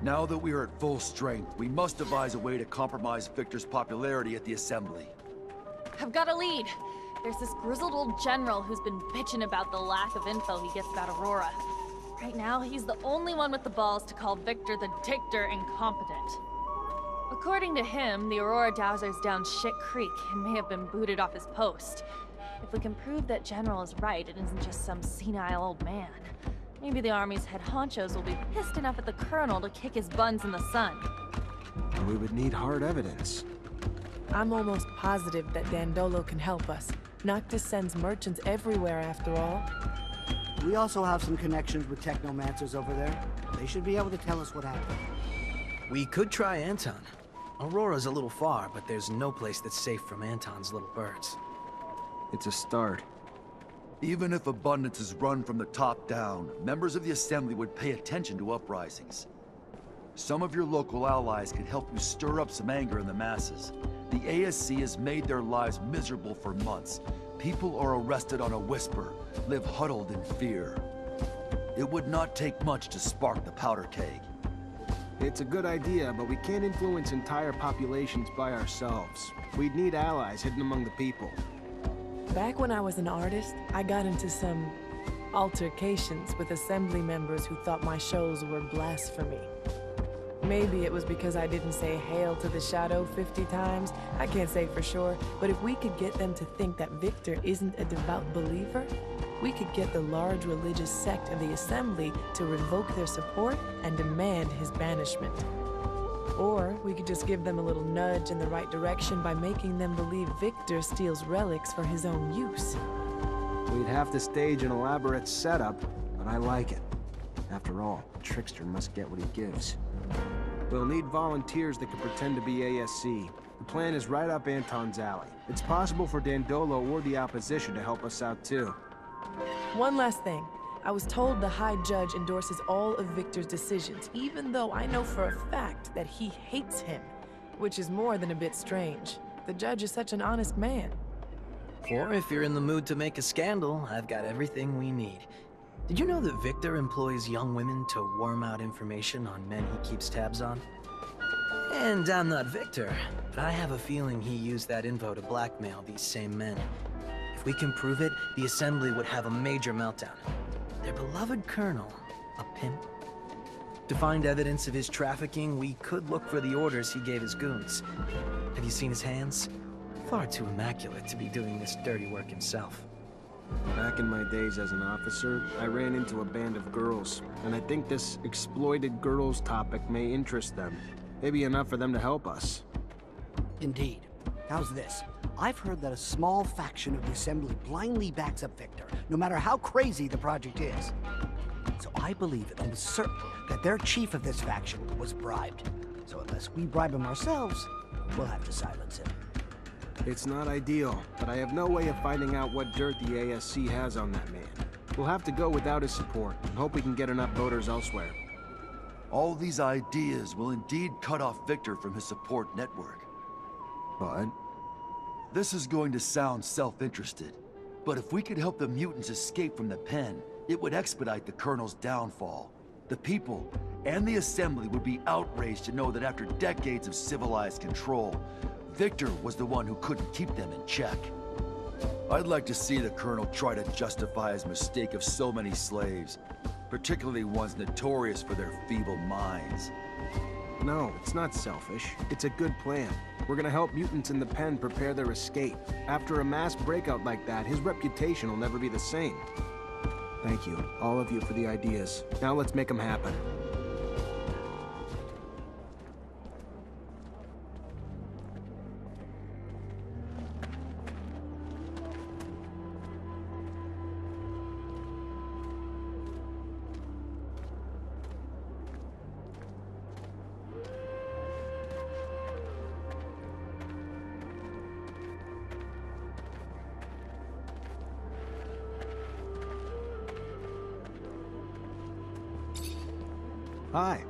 Now that we are at full strength, we must devise a way to compromise Viktor's popularity at the Assembly. I've got a lead. There's this grizzled old general who's been bitching about the lack of info he gets about Aurora. Right now, he's the only one with the balls to call Viktor the Dictator incompetent. According to him, the Aurora Dowser's down shit creek and may have been booted off his post. If we can prove that General is right and isn't just some senile old man, maybe the Army's head honchos will be pissed enough at the Colonel to kick his buns in the sun. We would need hard evidence. I'm almost positive that Dandolo can help us. Noctis sends merchants everywhere, after all. We also have some connections with Technomancers over there. They should be able to tell us what happened. We could try Anton. Aurora's a little far, but there's no place that's safe from Anton's little birds. It's a start. Even if abundance is run from the top down, members of the Assembly would pay attention to uprisings. Some of your local allies can help you stir up some anger in the masses. The ASC has made their lives miserable for months. People are arrested on a whisper, live huddled in fear. It would not take much to spark the powder keg. It's a good idea, but we can't influence entire populations by ourselves. We'd need allies hidden among the people. Back when I was an artist, I got into some altercations with Assembly members who thought my shows were blasphemy. Maybe it was because I didn't say "Hail to the Shadow" 50 times. I can't say for sure, but if we could get them to think that Viktor isn't a devout believer, we could get the large religious sect of the Assembly to revoke their support and demand his banishment. Or we could just give them a little nudge in the right direction by making them believe Viktor steals relics for his own use. We'd have to stage an elaborate setup, but I like it. After all, a trickster must get what he gives. We'll need volunteers that can pretend to be ASC. The plan is right up Anton's alley. It's possible for Dandolo or the opposition to help us out too. One last thing. I was told the High Judge endorses all of Viktor's decisions, even though I know for a fact that he hates him, which is more than a bit strange. The judge is such an honest man. Or if you're in the mood to make a scandal, I've got everything we need. Did you know that Viktor employs young women to worm out information on men he keeps tabs on? And I'm not Viktor, but I have a feeling he used that info to blackmail these same men. If we can prove it, the Assembly would have a major meltdown. Their beloved colonel, a pimp. To find evidence of his trafficking, we could look for the orders he gave his goons. Have you seen his hands? Far too immaculate to be doing this dirty work himself. Back in my days as an officer, I ran into a band of girls, and I think this exploited girls topic may interest them. Maybe enough for them to help us. Indeed. How's this? I've heard that a small faction of the Assembly blindly backs up Viktor, no matter how crazy the project is. So I believe it almost certain that their chief of this faction was bribed. So unless we bribe him ourselves, we'll have to silence him. It's not ideal, but I have no way of finding out what dirt the ASC has on that man. We'll have to go without his support, and hope we can get enough voters elsewhere. All these ideas will indeed cut off Viktor from his support network. But This is going to sound self-interested, but if we could help the mutants escape from the pen, it would expedite the Colonel's downfall. The people and the Assembly would be outraged to know that after decades of civilized control, Viktor was the one who couldn't keep them in check. I'd like to see the Colonel try to justify his mistake of so many slaves, particularly ones notorious for their feeble minds. no, it's not selfish. It's a good plan. We're gonna help mutants in the pen prepare their escape. After a mass breakout like that, his reputation will never be the same. Thank you, all of you, for the ideas. Now let's make them happen. Hi.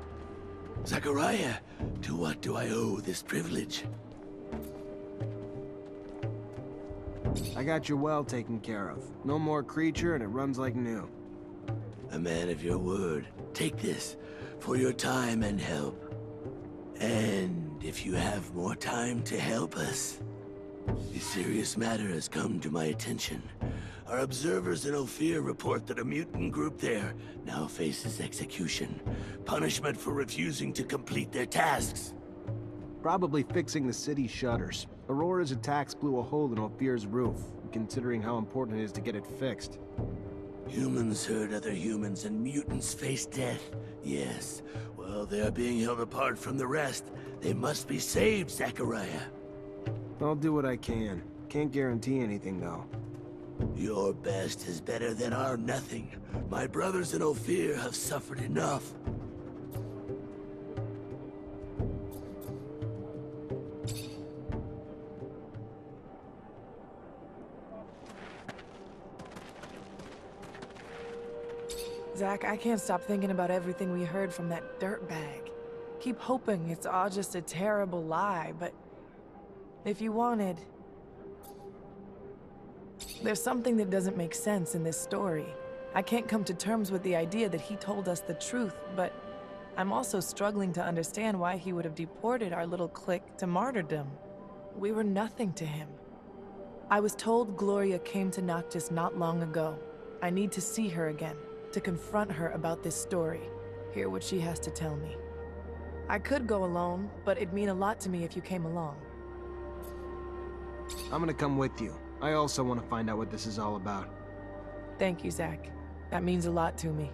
Zachariah, to what do I owe this privilege? I got your well taken care of. No more creature, and it runs like new. A man of your word. Take this, for your time and help. And if you have more time to help us, a serious matter has come to my attention. Our observers in Ophir report that a mutant group there now faces execution. Punishment for refusing to complete their tasks. Probably fixing the city's shutters. Aurora's attacks blew a hole in Ophir's roof, considering how important it is to get it fixed. Humans hurt other humans and mutants face death. Yes. Well, they are being held apart from the rest. They must be saved, Zachariah. I'll do what I can. Can't guarantee anything, though. Your best is better than our nothing. My brothers in Ophir have suffered enough. Zach, I can't stop thinking about everything we heard from that dirtbag. Keep hoping it's all just a terrible lie, but if you wanted... There's something that doesn't make sense in this story. I can't come to terms with the idea that he told us the truth, but I'm also struggling to understand why he would have deported our little clique to martyrdom. We were nothing to him. I was told Gloria came to Noctis not long ago. I need to see her again, to confront her about this story, hear what she has to tell me. I could go alone, but it'd mean a lot to me if you came along. I'm gonna come with you. I also want to find out what this is all about. Thank you, Zach. That means a lot to me.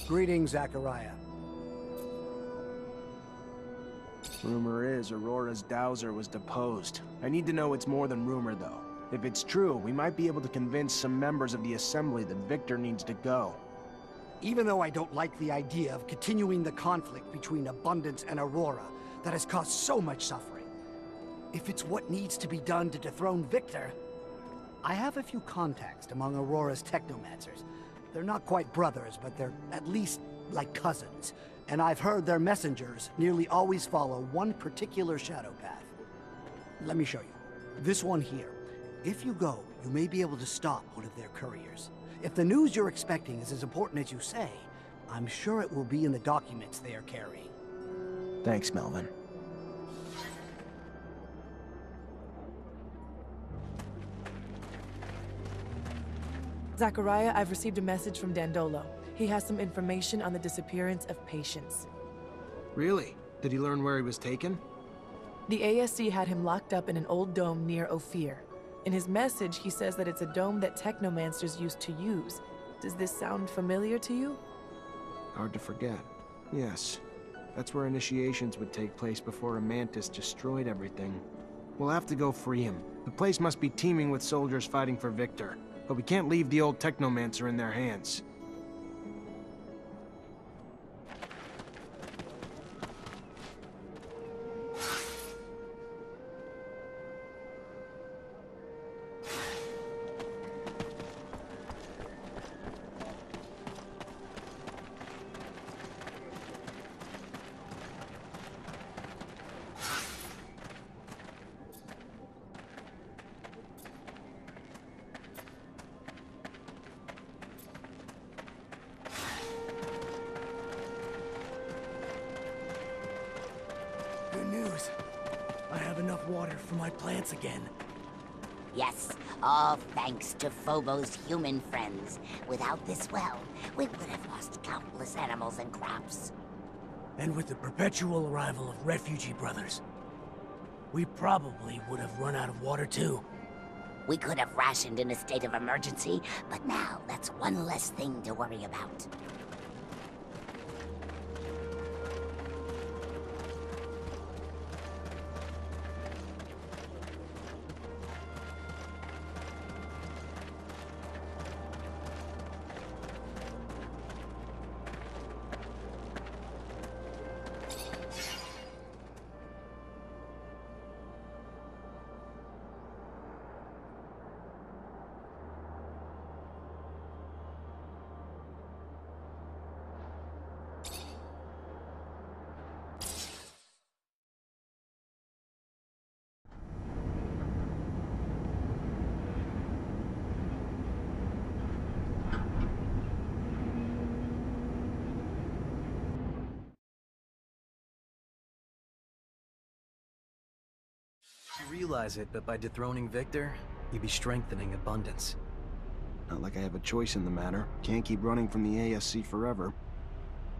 Greetings, Zachariah. Rumor is Aurora's dowser was deposed. I need to know it's more than rumor, though. If it's true, we might be able to convince some members of the Assembly that Viktor needs to go. Even though I don't like the idea of continuing the conflict between Abundance and Aurora that has caused so much suffering, if it's what needs to be done to dethrone Viktor, I have a few contacts among Aurora's Technomancers. They're not quite brothers, but they're at least like cousins. And I've heard their messengers nearly always follow one particular shadow path. Let me show you. This one here. If you go, you may be able to stop one of their couriers. If the news you're expecting is as important as you say, I'm sure it will be in the documents they are carrying. Thanks, Melvin. Zachariah, I've received a message from Dandolo. He has some information on the disappearance of patients. Really? Did he learn where he was taken? The ASC had him locked up in an old dome near Ophir. In his message, he says that it's a dome that Technomancers used to use. Does this sound familiar to you? Hard to forget. Yes. That's where initiations would take place before a mantis destroyed everything. We'll have to go free him. The place must be teeming with soldiers fighting for Viktor. But we can't leave the old Technomancer in their hands. Good news. I have enough water for my plants again. Yes, all thanks to Phobos' human friends. Without this well, we would have lost countless animals and crops. And with the perpetual arrival of refugee brothers, we probably would have run out of water too. We could have rationed in a state of emergency, but now that's one less thing to worry about. You realize it, but by dethroning Viktor, you'd be strengthening Abundance. Not like I have a choice in the matter. Can't keep running from the ASC forever.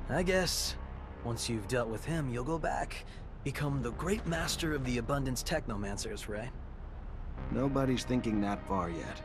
I guess, once you've dealt with him, you'll go back. Become the great master of the Abundance Technomancers, right? Nobody's thinking that far yet.